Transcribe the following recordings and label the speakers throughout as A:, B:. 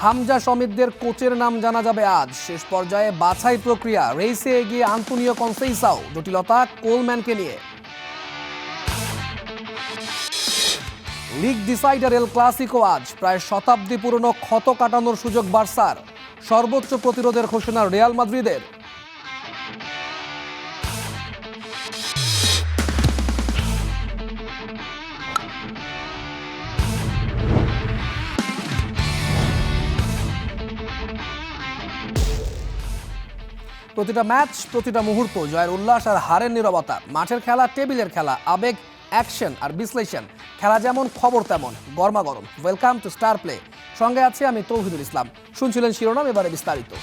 A: হামজা সমিতদের কোচের নাম জানা যাবে আজ। শেষ পর্যায়ে বাছাই প্রক্রিয়া, রেসে এগিয়ে আন্তোনিও কনসেইসাও, জটিলতা কোলম্যানকে নিয়ে। লিগ ডিসাইডার এল ক্লাসিকো আজ। প্রায় শতাব্দী পুরনো ক্ষত কাটানোর সুযোগ বার্সার। সর্বোচ্চ প্রতিরোধের ঘোষণা রিয়াল মাদ্রিদের। প্রতিটা ম্যাচ, প্রতিটা মুহূর্ত, জয়ের উল্লাস আর হারের নীরবতা। মাঠের খেলা, টেবিলের খেলা, আবেগ, অ্যাকশন আর বিশ্লেষণ। খেলা যেমন, খবর তেমন, গরমাগরম। Welcome to star play. সঙ্গে আছি আমি তৌহিদুল ইসলাম। শুনছিলেন শিরোনাম, এবারে বিস্তারিত।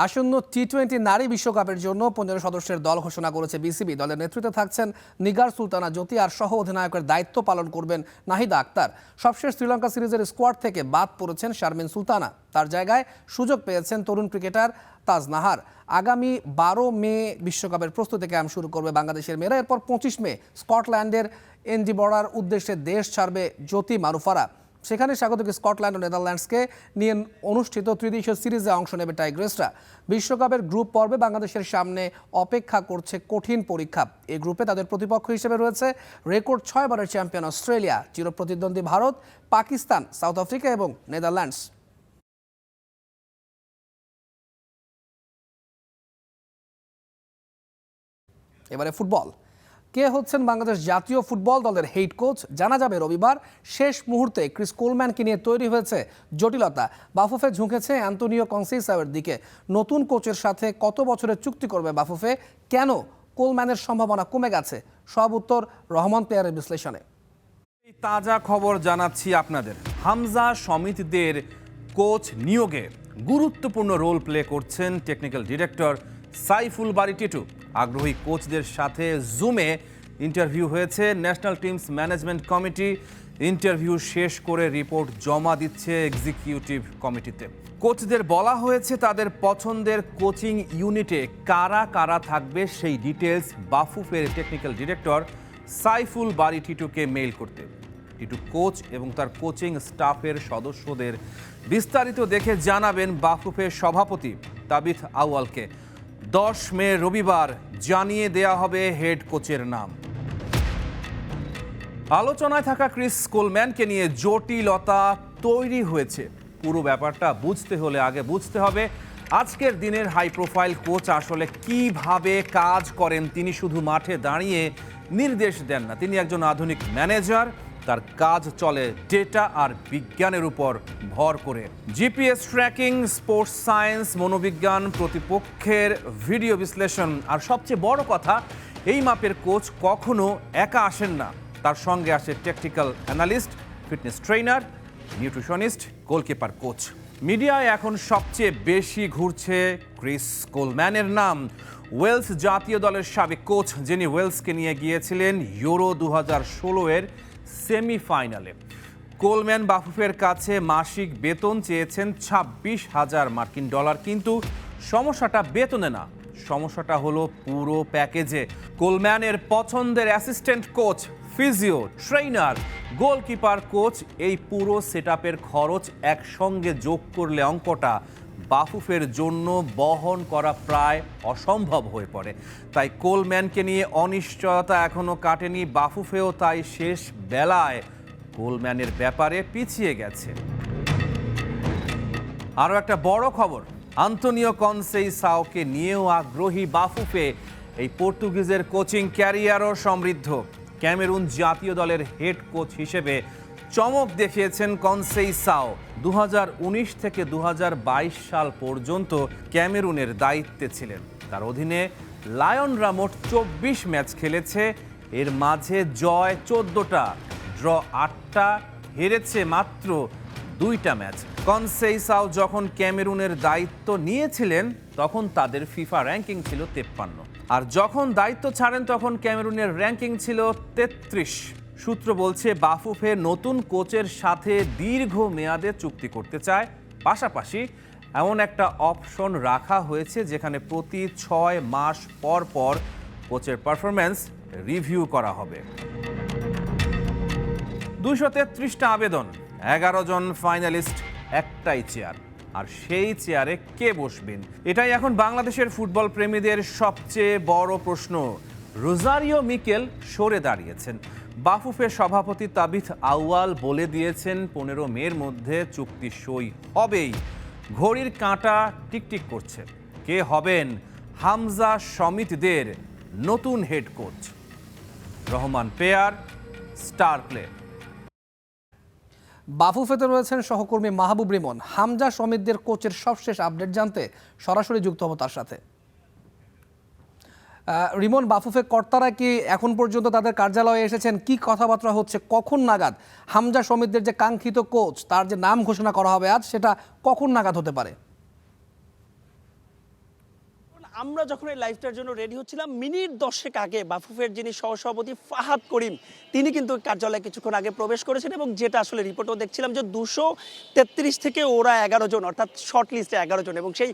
A: আসন্ন টি-20 নারী বিশ্বকাপের জন্য 15 সদস্যের দল ঘোষণা করেছে বিসিবি। দলের নেতৃত্বে থাকছেন নিগার সুলতানা জ্যোতি, আর সহ অধিনায়কের দায়িত্ব পালন করবেন নাহিদা আক্তার। সবশেষ শ্রীলঙ্কা সিরিজের স্কোয়াড থেকে বাদ পড়েছেন শারমিন সুলতানা। তার জায়গায় সুযোগ পেয়েছেন তরুণ ক্রিকেটার তাজ নাহার। আগামী 12 মে বিশ্বকাপের প্রস্তুতি ক্যাম্প শুরু করবে বাংলাদেশের মেয়েরা। এরপর 25 মে স্কটল্যান্ডের এনডিবরার উদ্দেশ্যে দেশ ছাড়বে জ্যোতি মারুফারা। সেখানে স্বাগতিক স্কটল্যান্ড ও নেদারল্যান্ডসকে নিয়ে অনুষ্ঠিত ত্রিদেশীয় সিরিজে অংশ নেবে টাইগ্রেসরা। বিশ্বকাপের গ্রুপ পর্বে বাংলাদেশের সামনে অপেক্ষা করছে কঠিন পরীক্ষা। এই গ্রুপে তাদের প্রতিপক্ষ হিসেবে রয়েছে রেকর্ড 6 বারের চ্যাম্পিয়ন অস্ট্রেলিয়া, চিরপ্রতিদ্বন্দ্বী ভারত, পাকিস্তান, সাউথ আফ্রিকা এবং নেদারল্যান্ডস। এবারে ফুটবল। কে হচ্ছেন বাংলাদেশ জাতীয় ফুটবল দলের হেড কোচ জানা যাবে রবিবার। শেষ মুহূর্তে ক্রিস কোলম্যানকে নিয়ে তৈরি হয়েছে জটিলতা। বাফুফে ঝুঁকেছে অ্যান্তোনিও কনসেইসাওয়ের দিকে। নতুন কোচের সাথে কত বছরের চুক্তি করবে বাফুফে? কেন কোলম্যানের সম্ভাবনা কমে গেছে? সব উত্তর রহমান প্লেয়ারের বিশ্লেষণে।
B: তাজা খবর জানাচ্ছি আপনাদের। হামজা সমিতদের কোচ নিয়োগে গুরুত্বপূর্ণ রোল প্লে করছেন টেকনিক্যাল ডিরেক্টর সাইফুল বারী টিটু। আগ্রহী কোচদের সাথে জুমে ইন্টারভিউ হয়েছে। National teams management committee interview শেষ করে রিপোর্ট জমা দিচ্ছে এক্সিকিউটিভ কমিটিতে। কোচদের বলা হয়েছে তাদের পছন্দের কোচিং ইউনিটে কারা কারা থাকবে সেই ডিটেলস বাফুফের টেকনিক্যাল ডিরেক্টর সাইফুল বারী টিটুকে মেইল করতে। টিটু কোচ এবং তার কোচিং স্টাফের সদস্যদের বিস্তারিত দেখে জানাবেন বাফুফের সভাপতি তাবিথ আউয়ালকে। 10 মে রবিবার জানিয়ে দেয়া হবে হেড কোচের নাম। আলোচনায় থাকা ক্রিস কোলম্যানকে নিয়ে জটিলতা তৈরি হয়েছে। পুরো ব্যাপারটা বুঝতে হলে আগে বুঝতে হবে আজকের দিনের হাই প্রোফাইল কোচ আসলে কিভাবে কাজ করেন। তিনি শুধু মাঠে দাঁড়িয়ে নির্দেশ দেন না, তিনি একজন আধুনিক ম্যানেজার। তার কাজ চলে ডেটা আর বিজ্ঞানের উপর ভর করে। জিপিএস ট্র্যাকিং, স্পোর্টস সায়েন্স, মনোবিজ্ঞান, প্রতিপক্ষের ভিডিও বিশ্লেষণ, আর সবচেয়ে বড় কথা, এই মাপের কোচ কখনো একা আসেন না। তার সঙ্গে আসে technical analyst, fitness trainer, nutritionist, goalkeeper coach. মিডিয়ায় এখন সবচেয়ে বেশি ঘুরছে ক্রিস কোলম্যানের নাম। ওয়েলস জাতীয় দলের সাবেক কোচ, যিনি ওয়েলসকে নিয়ে গিয়েছিলেন ইউরো 2016-এর সেমিফাইনালে। কোলম্যান বাফুফের কাছে মাসিক বেতন চেয়েছেন $26,000 মার্কিন। কিন্তু সমস্যাটা বেতনে না, সমস্যাটা হলো পুরো প্যাকেজে। কোলম্যানের পছন্দের assistant coach, physio, trainer, goalkeeper coach, এই পুরো সেটআপের খরচ একসঙ্গে যোগ করলে অঙ্কটা বাফুফের জন্য বহন করা প্রায় অসম্ভব হয়ে পড়ে। তাই কোলম্যানকে নিয়ে অনিশ্চয়তা এখনো কাটেনি। বাফুফেও তাই শেষ বেলায় কোলম্যানের ব্যাপারে পিছিয়ে গেছে। আরও একটা বড় খবর, আন্তোনিও কনসেইসাওকে নিয়েও আগ্রহী বাফুফে। এই পর্তুগিজের কোচিং ক্যারিয়ারও সমৃদ্ধ। ক্যামেরুন জাতীয় দলের হেড কোচ হিসেবে চমক দেখিয়েছেন কনসেইসাও। 2019 থেকে 2022 সাল পর্যন্ত ক্যামেরুনের দায়িত্বে ছিলেন। তার অধীনে লায়নরা মোট 24 ম্যাচ খেলেছে। এর মাঝে জয় 14টা, ড্র 8টা, হেরেছে মাত্র 2টা ম্যাচ। কনসেইসাও যখন ক্যামেরুনের দায়িত্ব নিয়েছিলেন তখন তাদের ফিফা র্যাঙ্কিং ছিল 53, আর যখন দায়িত্ব ছাড়েন তখন ক্যামেরুনের র্যাঙ্কিং ছিল 33। সূত্র বলছে বাফুফে নতুন কোচের সাথে দীর্ঘ মেয়াদে চুক্তি করতে চায়। পাশাপাশি এমন একটা অপশন রাখা হয়েছে যেখানে প্রতি 6 মাস পর পর কোচের পারফরম্যান্স রিভিউ করা হবে। 233টা আবেদন, 11 জন ফাইনালিস্ট, একটাই চেয়ার, আর সেই চেয়ারে কে বসবেন এটাই এখন বাংলাদেশের ফুটবল প্রেমীদের সবচেয়ে বড় প্রশ্ন। রোজারিও মিকেল সরে দাঁড়িয়েছেন, বাফুফের সভাপতি তাবিথ আউয়াল বলে দিয়েছেন 15 মের মধ্যে চুক্তি সই হবেই। ঘড়ির কাঁটা টিকটিক করছে, কে হবেন হামজা সমিতদের নতুন হেড কোচ? রহমান পেয়ার, স্টার প্লে।
A: বাফুফেতে রয়েছেন সহকর্মী মাহবুব রিমন। হামজা সমিতদের কোচের সবশেষ আপডেট জানতে সরাসরি যুক্ত হব তার সাথে। রিমন, বাফুফে কর্তারা কি এখন পর্যন্ত তাদের কার্যালয়ে এসেছেন? কি কথাবার্তা হচ্ছে? কখন নাগাদ হামজা সমিতদের যে কাঙ্ক্ষিত কোচ, তার যে নাম ঘোষণা করা হবে আজ, সেটা কখন নাগাদ হতে পারে?
C: আমরা যখন এই লাইভটার জন্য রেডি হচ্ছিলাম, মিনিট 10 আগে বাফুফের যিনি সহসভাপতি ফাহাদ করিম, তিনি কিন্তু কার্যালয়ে কিছুক্ষণ আগে প্রবেশ করেছেন। এবং যেটা আসলে রিপোর্টও দেখছিলাম যে 233 থেকে ওরা 11 জন, অর্থাৎ শর্ট লিস্টে 11 জন, এবং সেই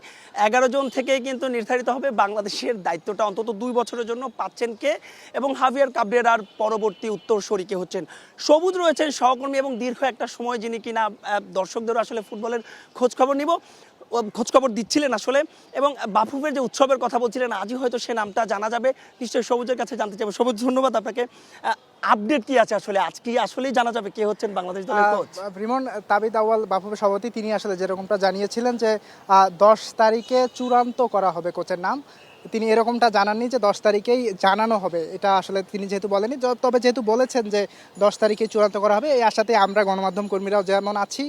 C: 11 জন থেকেই কিন্তু নির্ধারিত হবে বাংলাদেশের দায়িত্বটা অন্তত 2 বছরের জন্য পাচ্ছেন কে, এবং হাভিয়ার কাবরেরার পরবর্তী উত্তরসূরি কে হচ্ছেন। সবুজ রয়েছেন সহকর্মী এবং দীর্ঘ একটা সময় যিনি কিনা দর্শকদেরও আসলে ফুটবলের খোঁজখবর দিচ্ছিলেন আসলে, এবং বাফুফের যে উৎসবের কথা বলছিলেন, আজই হয়তো সে নামটা জানা যাবে। নিশ্চয়ই সবুজের কাছে জানতে চাইবো। সবুজ, ধন্যবাদ আপনাকে। আপডেট কি আছে আসলে? আজ কি আসলেই জানা যাবে কে হচ্ছেন বাংলাদেশ দলের কোচ?
D: রিমন, তাবিদ আউয়াল বাফুফের সভাপতি, তিনি আসলে যেরকমটা জানিয়েছিলেন যে 10 তারিখে চূড়ান্ত করা হবে কোচের নাম। তিনি এরকমটা জানাননি যে 10 তারিখেই জানানো হবে, এটা আসলে তিনি যেহেতু বলেনি। তবে যেহেতু বলেছেন যে 10 তারিখে চূড়ান্ত করা হবে, এই আশাতে আমরা গণমাধ্যম কর্মীরাও যেমন আছি,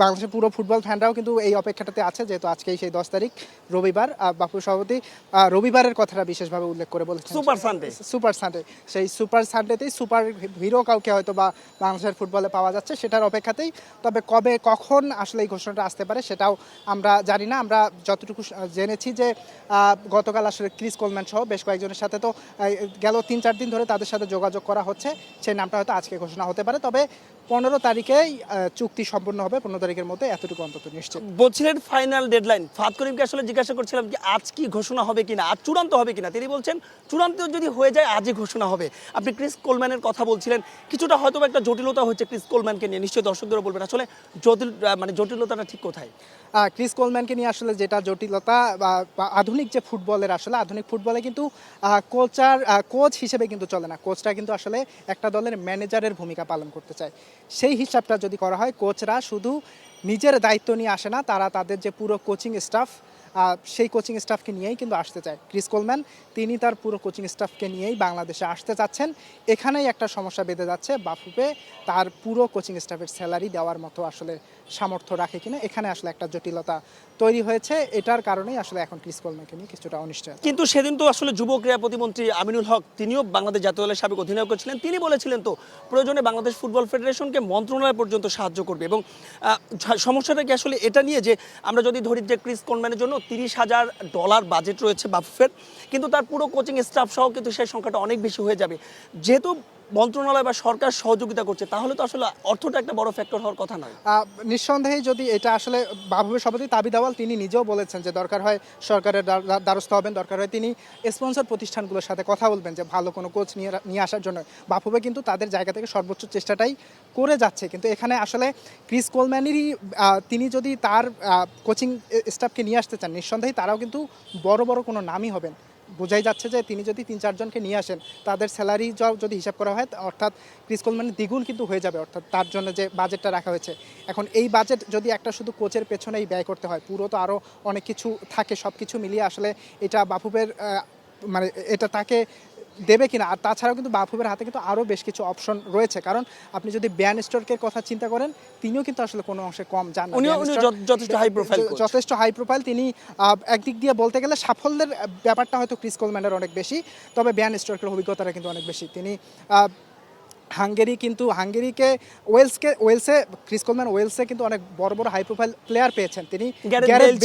D: বাংলাদেশের পুরো ফুটবল ফ্যানরাও কিন্তু এই অপেক্ষাটাতে আছে, যেহেতু আজকেই সেই 10 তারিখ রবিবার। বাফুফের সভাপতি রবিবারের কথাটা বিশেষভাবে উল্লেখ করে বলেছেন, সুপার সানডে। সেই সুপার সানডেতেই সুপার হিরো কাউকে হয়তো বা বাংলাদেশের ফুটবলে পাওয়া যাচ্ছে, সেটার অপেক্ষাতেই। তবে কবে কখন আসলে এই ঘোষণাটা আসতে পারে সেটাও আমরা জানি না। আমরা যতটুকু জেনেছি যে গতকাল আসলে ক্রিস কোলম্যান সহ বেশ কয়েকজনের সাথে তো গেল 3-4 দিন ধরে তাদের সাথে যোগাযোগ করা হচ্ছে, সেই নামটা হয়তো আজকে ঘোষণা হতে পারে। তবে 15 তারিখেই চুক্তি সম্পূর্ণ হবে, 15 তারিখের মধ্যে, এতটুকু অন্তত নিশ্চিত।
C: বলছিলেন ফাইনাল ডেডলাইন। ফাহাদ করিমকে আসলে জিজ্ঞাসা করছিলাম যে আজ কি ঘোষণা হবে কিনা, আজ চূড়ান্ত হবে কিনা। তিনি বলছেন চূড়ান্ত যদি হয়ে যায় আজই ঘোষণা হবে। আপনি ক্রিস কোলম্যানের কথা বলছিলেন, কিছুটা হয়তো একটা জটিলতা হচ্ছে ক্রিস কোলম্যানকে নিয়ে, নিশ্চয়ই দর্শকদেরও বলবেন আসলে জটিলতাটা ঠিক কোথায়?
D: ক্রিস কোলম্যানকে নিয়ে আসলে যেটা জটিলতা, আধুনিক যে ফুটবলের, আসলে আধুনিক ফুটবলে কিন্তু কোচ হিসেবে কিন্তু চলে না। কোচটা কিন্তু আসলে একটা দলের ম্যানেজারের ভূমিকা পালন করতে চায়। সেই হিসাবটা যদি করা হয়, কোচরা শুধু নিজের দায়িত্ব নিয়ে আসে না, তারা তাদের যে পুরো কোচিং স্টাফ, সেই কোচিং স্টাফকে নিয়েই কিন্তু আসতে চায়। ক্রিস কোলম্যান তিনি তার পুরো কোচিং স্টাফকে নিয়েই বাংলাদেশে আসতে চাচ্ছেন। এখানেই একটা সমস্যা বেঁধে যাচ্ছে, বাফুফে তার পুরো কোচিং স্টাফের স্যালারি দেওয়ার মতো আসলে সামর্থ্য রাখে কিনা, এখানে আসলে একটা জটিলতা তৈরি হয়েছে। এটার কারণেই আসলে এখন ক্রিস কোলম্যানকে নিয়ে কিছুটা অনিশ্চয়তা।
C: কিন্তু সেদিন তো আসলে যুব ক্রীড়া প্রতিমন্ত্রী আমিনুল হক, তিনিও বাংলাদেশ জাতীয় দলের সাবেক অধিনায়ক ছিলেন, তিনি বলেছিলেন তো প্রয়োজনে বাংলাদেশ ফুটবল ফেডারেশনকে মন্ত্রণালয় পর্যন্ত সাহায্য করবে। এবং সমস্যাটা কি আসলে এটা নিয়ে যে আমরা যদি ধরি যে ক্রিস কোলম্যানের জন্য $30,000 বাজেট রয়েছে বাফুফের, কিন্তু তার পুরো কোচিং স্টাফ সহ কিন্তু সেই সংখ্যাটা অনেক বেশি হয়ে যাবে। যেহেতু মন্ত্রণালয় বা সরকার সহযোগিতা করছে, তাহলে তো আসলে অর্থটা একটা বড় ফ্যাক্টর হওয়ার কথা নয়।
D: নিঃসন্দেহে যদি এটা আসলে বাফুফের সভাপতি তাবিদ আউয়াল তিনি নিজেও বলেছেন যে দরকার হয় সরকারের দ্বারস্থ হবেন, দরকার হয় তিনি স্পন্সর প্রতিষ্ঠানগুলোর সাথে কথা বলবেন যে ভালো কোনো কোচ নিয়ে আসার জন্য। বাফুফে কিন্তু তাদের জায়গা থেকে সর্বোচ্চ চেষ্টাটাই করে যাচ্ছে। কিন্তু এখানে আসলে ক্রিস কোলম্যানেরই তিনি যদি তার কোচিং স্টাফকে নিয়ে আসতে চান, নিঃসন্দেহে তারাও কিন্তু বড় বড় কোনো নামই হবেন। বোঝাই যাচ্ছে যে তিনি যদি 3-4 জনকে নিয়ে আসেন, তাদের স্যালারি যদি হিসাব করা হয়, অর্থাৎ ক্রিস কোলম্যানের দ্বিগুণ কিন্তু হয়ে যাবে, অর্থাৎ তার জন্য যে বাজেটটা রাখা হয়েছে। এখন এই বাজেট যদি একটা শুধু কোচের পেছনেই ব্যয় করতে হয়, পুরো তো আরও অনেক কিছু থাকে, সব কিছু মিলিয়ে আসলে এটা বাফুফের এটা তাকে দেবে কিনা। আর তাছাড়াও কিন্তু বাফুফের হাতে কিন্তু আরও বেশ কিছু অপশন রয়েছে, কারণ আপনি যদি ব্যান স্টোকের কথা চিন্তা করেন, তিনিও কিন্তু আসলে কোনো অংশে কম যান না, যথেষ্ট হাই প্রোফাইল। তিনি একদিক দিয়ে বলতে গেলে সাফল্যের ব্যাপারটা হয়তো ক্রিস কোলম্যানের অনেক বেশি, তবে ব্যান স্টোকের অভিজ্ঞতাটা কিন্তু অনেক বেশি। তিনি হাঙ্গেরিকে ওয়েলসে ক্রিস কোলম্যান ওয়েলসে কিন্তু অনেক বড় বড় হাই প্রোফাইল প্লেয়ার পেয়েছেন, তিনি গ্যারেথ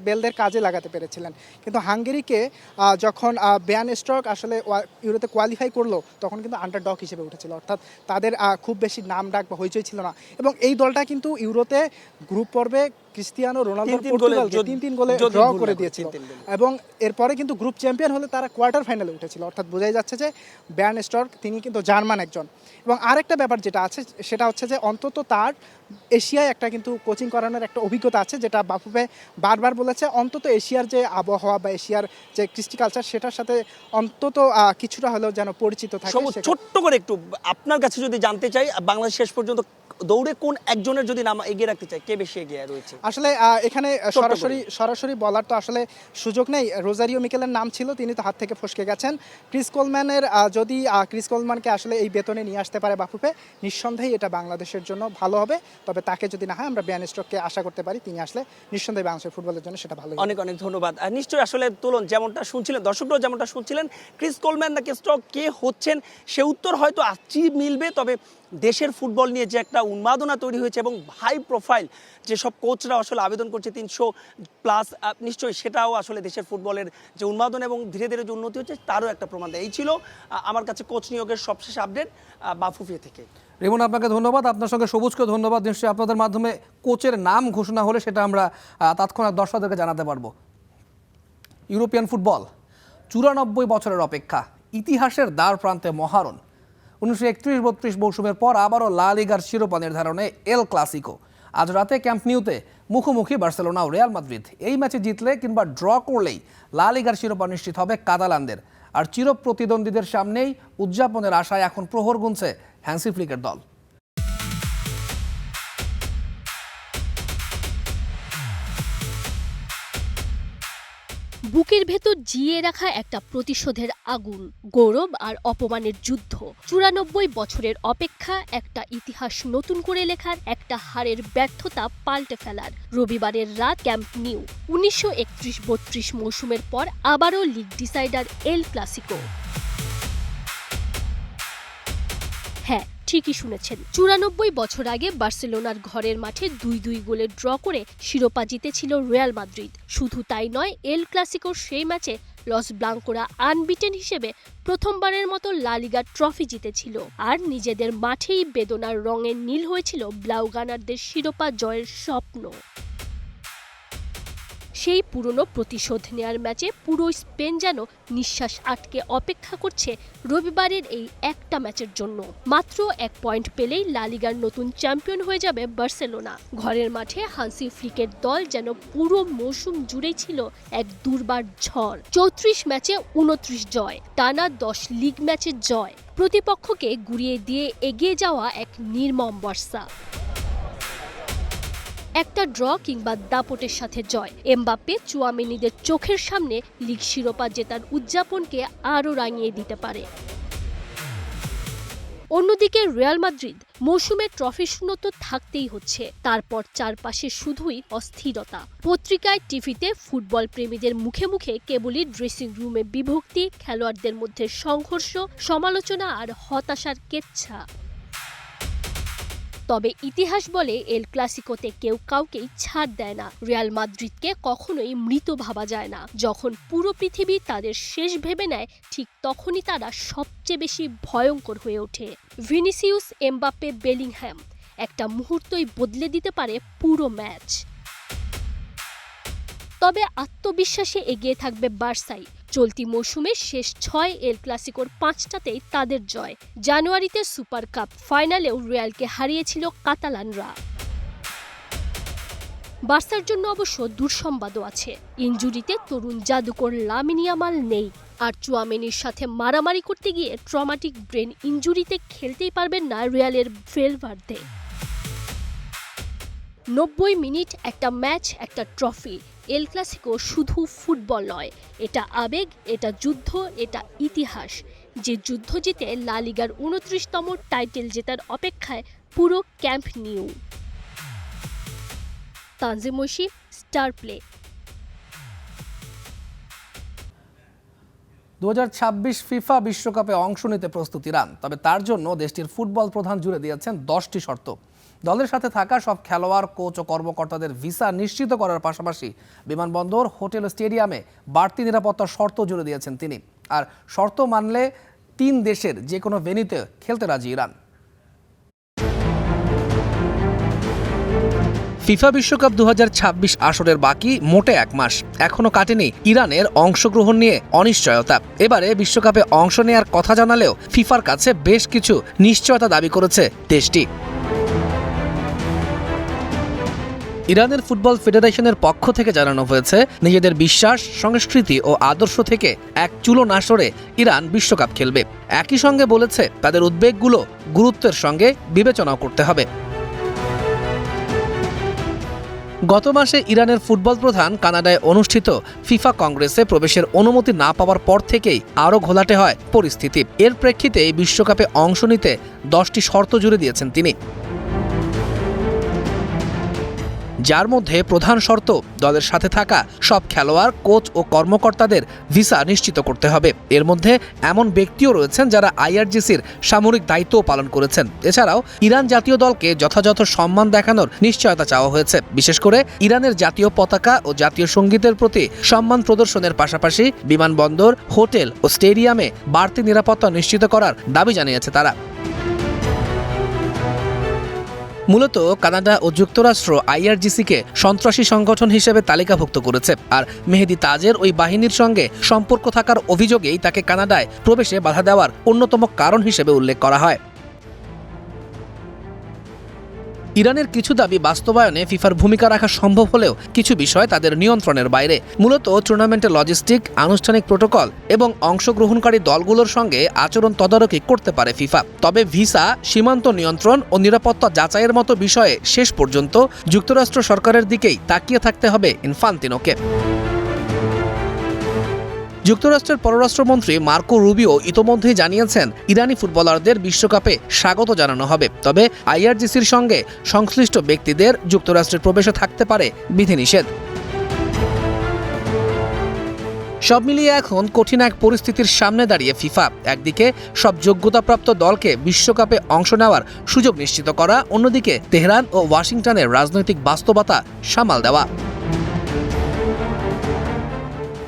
D: বেলদের কাজে লাগাতে পেরেছিলেন। কিন্তু হাঙ্গেরিকে যখন ব্যান স্ট্রক আসলে ইউরোতে কোয়ালিফাই করলো, তখন কিন্তু আন্ডারডগ হিসেবে উঠেছিল, অর্থাৎ তাদের খুব বেশি নাম ডাক বা হইচই ছিল না। এবং এই দলটা কিন্তু ইউরোতে গ্রুপ পর্বে ক্রিস্টিয়ানো রোনালদো
C: 3-3 গোলে
D: পর্তুগালকে 3-3 গোলে
C: যদি
D: ড্র
C: ভুল না
D: করে
C: করি,
D: দিয়েছিল
C: 3-3 গোলে।
D: এবং এরপরে কিন্তু গ্রুপ চ্যাম্পিয়ন হলে তারা কোয়ার্টার ফাইনালে উঠেছিল, অর্থাৎ বোঝাই যাচ্ছে যে ব্যার্ন স্টর্ক তিনি কিন্তু জার্মান একজন। এবং আরেকটা ব্যাপার যেটা আছে সেটা হচ্ছে যে অন্তত তার এশিয়ায় একটা কিন্তু কোচিং করানোর একটা অভিজ্ঞতা আছে, যেটা বাফুফে বারবার বলেছে অন্তত এশিয়ার যে আবহাওয়া বা এশিয়ার যে কৃষ্টি কালচার সেটার সাথে অন্তত কিছুটা হলেও যেন পরিচিত থাকে।
C: সবুজ, ছোট্ট করে একটু আপনার কাছে যদি জানতে চাই, বাংলাদেশ শেষ পর্যন্ত দৌড়ে কোন একজনের যদি নাম এগিয়ে রাখতে চাই, কে বেশি এগিয়ে রয়েছে?
D: আসলে এখানে সরাসরি বলার তো আসলে সুযোগ নেই। রোজারিও মিকেলের নাম ছিল, তিনি তো হাত থেকে ফসকে গেছেন। ক্রিস কোলম্যানের যদি ক্রিস কোলম্যানকে আসলে এই বেতনে নিয়ে আসতে পারে বাফুফে, নিঃসন্দেহে এটা বাংলাদেশের জন্য ভালো হবে। তবে তাকে যদি না হয়, আমরা ব্যান স্ট্রোককে আশা করতে পারি, তিনি আসলে নিঃসন্দেহে বাংলাদেশের ফুটবলের জন্য সেটা ভালো হবে।
C: অনেক অনেক ধন্যবাদ। আর নিশ্চয়ই আসলে তুলন যেমনটা শুনছিলেন, দর্শকরাও যেমনটা শুনছিলেন, ক্রিস কোলম্যান নাকি স্ট্রোক, কে হচ্ছেন সে উত্তর হয়তো আজই মিলবে। তবে দেশের ফুটবল নিয়ে যে একটা উন্মাদনা তৈরি হয়েছে এবং হাই প্রোফাইল যেসব কোচরা আসলে আবেদন করছে 300+, নিশ্চয়ই সেটাও আসলে দেশের ফুটবলের যে উন্মাদনা এবং ধীরে ধীরে যে উন্নতি হচ্ছে তারও একটা প্রমাণ দেয়। এই ছিল আমার কাছে কোচ নিয়োগের সবশেষ আপডেট বাফুফে থেকে।
A: রিমন, আপনাকে ধন্যবাদ। আপনার সঙ্গে সবুজকে ধন্যবাদ। নিশ্চয়ই আপনাদের মাধ্যমে কোচের নাম ঘোষণা হলে সেটা আমরা তৎক্ষণাৎ দর্শকদেরকে জানাতে পারবো। ইউরোপিয়ান ফুটবল 94 বছরের অপেক্ষা, ইতিহাসের দ্বার প্রান্তে মহারণ। 1931-32 মৌসুমের পর আবারও লা লিগার শিরোপা নির্ধারণে এল ক্লাসিকো। আজ রাতে ক্যাম্প নিউতে মুখোমুখি বার্সেলোনা ও রিয়াল মাদ্রিদ। এই ম্যাচে জিতলে কিংবা ড্র করলেই লা লিগার শিরোপা নিশ্চিত হবে কাতালানদের। আর চির প্রতিদ্বন্দ্বীদের সামনেই উদযাপনের আশায় এখন প্রহর গুনছে হ্যান্সি ফ্লিকের দল।
E: বুকের ভেতর জিয়ে রাখা একটা প্রতিশোধের আগুন, গৌরব আর অপমানের যুদ্ধ। 94 বছরের অপেক্ষা, একটা ইতিহাস নতুন করে লেখার, একটা হারের ব্যর্থতা পাল্টে ফেলার। রবিবারের রাত ক্যাম্প নিউ। 1931-32 মৌসুমের পর আবারও লিগ ডিসাইডার এল ক্লাসিকো। হ্যাঁ, ঠিকই শুনেছেন, 94 বছর আগে বার্সেলোনার ঘরের মাঠে 2-2 গোলে ড্র করে শিরোপা জিতেছিল রিয়াল মাদ্রিদ। শুধু তাই নয়, এল ক্লাসিকোর সেই ম্যাচে লস ব্লাঙ্কোরা আনবিটেন হিসেবে প্রথমবারের মতো লা লিগার ট্রফি জিতেছিল। আর নিজেদের মাঠেই বেদনার রঙে নীল হয়েছিল ব্লাউগানারদের শিরোপা জয়ের স্বপ্ন। সেই পুরনো প্রতিশোধ নেয়ার ম্যাচে পুরো স্পেন যেন নিঃশ্বাস আটকে অপেক্ষা করছে রবিবারের এই একটা ম্যাচের জন্য। মাত্র 1 পয়েন্ট পেলেই লা লিগার নতুন চ্যাম্পিয়ন হয়ে যাবে বার্সেলোনা। ঘরের মাঠে হান্সি ফ্লিকের দল যেন পুরো মৌসুম জুড়েই ছিল এক দুর্বার ঝড়। 34 ম্যাচে 29 জয়, টানা 10 লিগ ম্যাচের জয়। প্রতিপক্ষকে গুড়িয়ে দিয়ে এগিয়ে যাওয়া এক নির্মম বর্ষা। একটা ড্র কিংবা দাপটের সাথে জয়, এমবাপ্পে চুয়ামেনিদের চোখের সামনে লিগ শিরোপা জেতার উদযাপনকে আরও রাঙিয়ে দিতে পারে। অন্যদিকে রিয়াল মাদ্রিদ মৌসুমে ট্রফি শূন্য তো থাকতেই হচ্ছে, তারপর চারপাশে শুধুই অস্থিরতা। পত্রিকায়, টিভিতে ফুটবল প্রেমীদের মুখে মুখে কেবলই ড্রেসিং রুমে বিভক্তি, খেলোয়াড়দের মধ্যে সংঘর্ষ, সমালোচনা আর হতাশার কেচ্ছা। তবে ইতিহাস বলে এল ক্লাসিকোতে কেউ কাউকেই ছাড় দেয় না। রিয়াল মাদ্রিদকে কখনোই মৃত ভাবা যায় না। যখন পুরো পৃথিবী তাদের শেষ ভেবে নেয়, ঠিক তখনই তারা সবচেয়ে বেশি ভয়ঙ্কর হয়ে ওঠে। ভিনিসিয়াস, এমবাপ্পে, বেলিংহ্যাম, একটা মুহূর্তই বদলে দিতে পারে পুরো ম্যাচ। তবে আত্মবিশ্বাসে এগিয়ে থাকবে বার্সাই। চলতি মৌসুমে শেষ 6 এল ক্লাসিকোর 5টাতেই তাদের জয়। জানুয়ারিতে সুপার কাপ ফাইনালেও রিয়ালকে হারিয়েছিল কাতালানরা। বার্সার জন্য অবশ্য দুঃসংবাদও আছে। ইনজুরিতে তরুণ জাদুকর লামিন ইয়ামাল নেই। আর চুয়ামেনির সাথে মারামারি করতে গিয়ে ট্রমাটিক ব্রেন ইনজুরিতে খেলতেই পারবেন না রিয়ালের ভেলভার্দে। 90 মিনিট, একটা ম্যাচ, একটা ট্রফি। এল ক্লাসিকো শুধু ফুটবল নয়, এটা আবেগ, এটা যুদ্ধ, এটা ইতিহাস। যে যুদ্ধ জিতে লা লিগার 29তম টাইটেল জেতার অপেক্ষায় পুরো Camp Nou. Tanzim Oishi, star play.
A: 2026 FIFA বিশ্বকাপে অংশ নিতে প্রস্তুতি রান, তবে তার জন্য দেশটির ফুটবল প্রধান জুড়ে দিয়েছেন 10টি শর্ত। দলের সাথে থাকা সব খেলোয়াড়, কোচ ও কর্মকর্তাদের ভিসা নিশ্চিত করার পাশাপাশি বিমানবন্দর, হোটেল, স্টেডিয়ামে বাড়তি নিরাপত্তার শর্ত জুড়ে দিয়েছেন তিনি। আর শর্ত মানলে 3 দেশের যে কোনো ভেন্যুতে খেলতে রাজি ইরান। ফিফা বিশ্বকাপ 2026 আসরের বাকি মোটে 1 মাস এখনো কাটেনি ইরানের অংশগ্রহণ নিয়ে অনিশ্চয়তা। এবারে বিশ্বকাপে অংশ নেয়ার কথা জানালেও ফিফার কাছে বেশ কিছু নিশ্চয়তা দাবি করেছে দেশটি। ইরানের ফুটবল ফেডারেশনের পক্ষ থেকে জানানো হয়েছে, নিজেদের বিশ্বাস, সংস্কৃতি ও আদর্শ থেকে এক চুলো না সরে ইরান বিশ্বকাপ খেলবে। একই সঙ্গে বলেছে তাদের উদ্বেগগুলো গুরুত্বের সঙ্গে বিবেচনা করতে হবে। গত মাসে ইরানের ফুটবল প্রধান কানাডায় অনুষ্ঠিত ফিফা কংগ্রেসে প্রবেশের অনুমতি না পাওয়ার পর থেকেই আরও ঘোলাটে হয় পরিস্থিতি। এর প্রেক্ষিতে বিশ্বকাপে অংশ নিতে 10টি শর্ত জুড়ে দিয়েছেন তিনি, যার মধ্যে প্রধান শর্ত দলের সাথে থাকা সব খেলোয়াড়, কোচ ও কর্মকর্তাদের ভিসা নিশ্চিত করতে হবে। এর মধ্যে এমন ব্যক্তিও রয়েছেন যারা আইআরজিসির সামরিক দায়িত্বও পালন করেছেন। এছাড়াও ইরান জাতীয় দলকে যথাযথ সম্মান দেখানোর নিশ্চয়তা চাওয়া হয়েছে। বিশেষ করে ইরানের জাতীয় পতাকা ও জাতীয় সঙ্গীতের প্রতি সম্মান প্রদর্শনের পাশাপাশি বিমানবন্দর, হোটেল ও স্টেডিয়ামে বাড়তি নিরাপত্তা নিশ্চিত করার দাবি জানিয়েছে তারা। মূলত কানাডা ও যুক্তরাষ্ট্র আইআরজিসিকে সন্ত্রাসী সংগঠন হিসেবে তালিকাভুক্ত করেছে, আর মেহেদি তাজের ওই বাহিনীর সঙ্গে সম্পর্ক থাকার অভিযোগেই তাকে কানাডায় প্রবেশে বাধা দেওয়ার অন্যতম কারণ হিসেবে উল্লেখ করা হয়। ইরানের কিছু দাবি বাস্তবায়নে ফিফার ভূমিকা রাখা সম্ভব হলেও কিছু বিষয় তাদের নিয়ন্ত্রণের বাইরে। মূলত টুর্নামেন্টের লজিস্টিক, আনুষ্ঠানিক প্রোটোকল এবং অংশগ্রহণকারী দলগুলোর সঙ্গে আচরণ তদারকি করতে পারে ফিফা। তবে ভিসা, সীমান্ত নিয়ন্ত্রণ ও নিরাপত্তা যাচাইয়ের মতো বিষয়ে শেষ পর্যন্ত যুক্তরাষ্ট্র সরকারের দিকেই তাকিয়ে থাকতে হবে ইনফান্তিনোকে। যুক্তরাষ্ট্রের পররাষ্ট্রমন্ত্রী মার্কো রুবিও ইতোমধ্যেই জানিয়েছেন, ইরানি ফুটবলারদের বিশ্বকাপে স্বাগত জানানো হবে, তবে আইআরজিসির সঙ্গে সংশ্লিষ্ট ব্যক্তিদের যুক্তরাষ্ট্রের প্রবেশে থাকতে পারে বিধিনিষেধ। সব মিলিয়ে এখন কঠিন এক পরিস্থিতির সামনে দাঁড়িয়ে ফিফা। একদিকে সব যোগ্যতাপ্রাপ্ত দলকে বিশ্বকাপে অংশ নেওয়ার সুযোগ নিশ্চিত করা, অন্যদিকে তেহরান ও ওয়াশিংটনের রাজনৈতিক বাস্তবতা সামাল দেওয়া।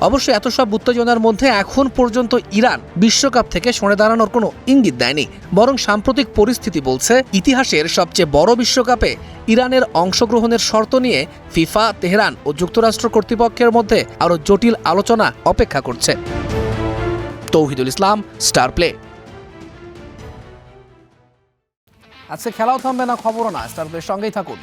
A: অবশ্য এত সব উত্তেজনার মধ্যে এখন পর্যন্ত ইরান বিশ্বকাপ থেকে সরে দাঁড়ানোর কোনো ইঙ্গিত দেয়নি, বরং সাম্প্রতিক পরিস্থিতি বলছে ইতিহাসের সবচেয়ে বড় বিশ্বকাপে ইরানের অংশগ্রহণের শর্ত নিয়ে ফিফা, তেহরান ও যুক্তরাষ্ট্র কর্তৃপক্ষের মধ্যে আরও জটিল আলোচনা অপেক্ষা করছে। তৌহিদুল ইসলাম, স্টার প্লে। আজকে খেলাও থামবে না, খবরও না, স্টার প্লের সঙ্গেই থাকুন।